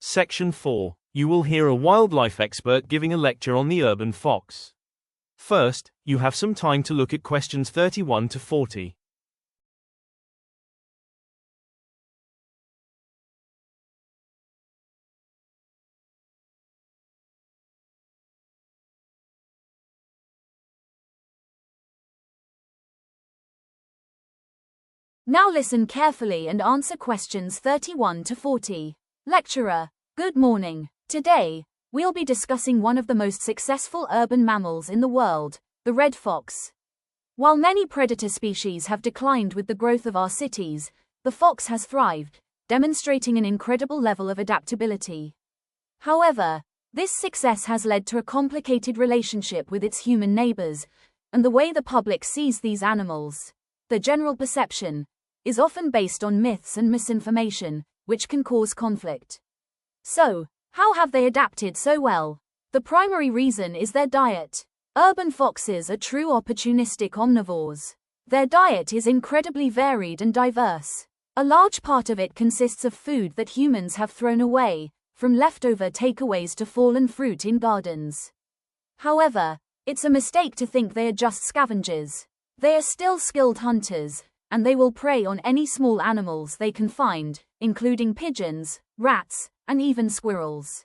Section 4. You will hear a wildlife expert giving a lecture on the urban fox. First, you have some time to look at questions 31 to 40. Now listen carefully and answer questions 31 to 40. Lecturer, good morning. Today, we'll be discussing one of the most successful urban mammals in the world, the red fox. While many predator species have declined with the growth of our cities, the fox has thrived, demonstrating an incredible level of adaptability. However, this success has led to a complicated relationship with its human neighbours, and the way the public sees these animals. The general perception is often based on myths and misinformation, which can cause conflict. So, how have they adapted so well? The primary reason is their diet. Urban foxes are true opportunistic omnivores. Their diet is incredibly varied and diverse. A large part of it consists of food that humans have thrown away, from leftover takeaways to fallen fruit in gardens. However, it's a mistake to think they are just scavengers. They are still skilled hunters, and they will prey on any small animals they can find, including pigeons, rats, and even squirrels.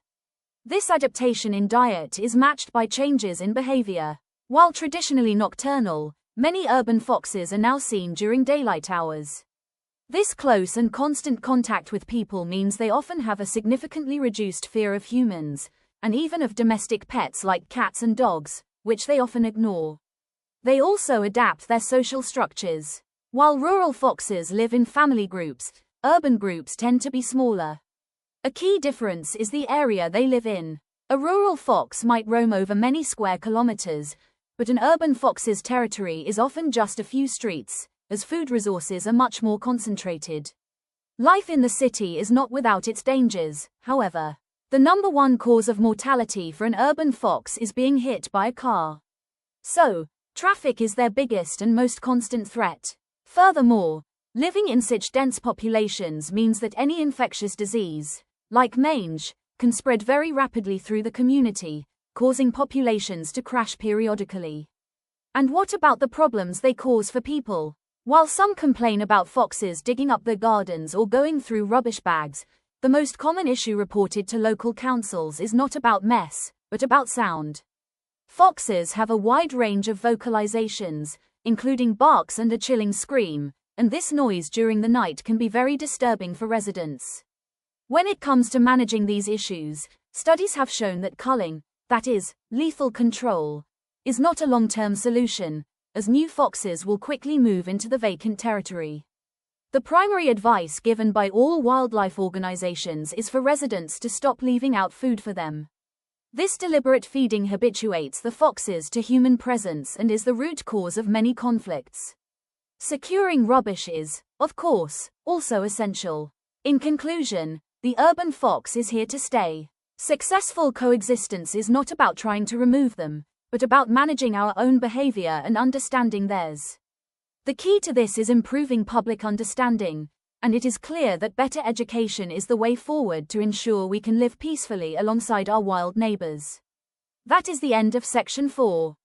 This adaptation in diet is matched by changes in behavior. While traditionally nocturnal, many urban foxes are now seen during daylight hours. This close and constant contact with people means they often have a significantly reduced fear of humans, and even of domestic pets like cats and dogs, which they often ignore. They also adapt their social structures. While rural foxes live in family groups, urban groups tend to be smaller. A key difference is the area they live in. A rural fox might roam over many square kilometers, but an urban fox's territory is often just a few streets, as food resources are much more concentrated. Life in the city is not without its dangers, however. The number one cause of mortality for an urban fox is being hit by a car. So, traffic is their biggest and most constant threat. Furthermore, living in such dense populations means that any infectious disease, like mange, can spread very rapidly through the community, causing populations to crash periodically. And what about the problems they cause for people? While some complain about foxes digging up their gardens or going through rubbish bags, the most common issue reported to local councils is not about mess, but about sound. Foxes have a wide range of vocalizations, including barks and a chilling scream, and this noise during the night can be very disturbing for residents. When it comes to managing these issues, studies have shown that culling, that is, lethal control, is not a long-term solution, as new foxes will quickly move into the vacant territory. The primary advice given by all wildlife organizations is for residents to stop leaving out food for them. This deliberate feeding habituates the foxes to human presence and is the root cause of many conflicts. Securing rubbish is, of course, also essential. In conclusion, the urban fox is here to stay. Successful coexistence is not about trying to remove them, but about managing our own behavior and understanding theirs. The key to this is improving public understanding, and it is clear that better education is the way forward to ensure we can live peacefully alongside our wild neighbors. That is the end of Section 4.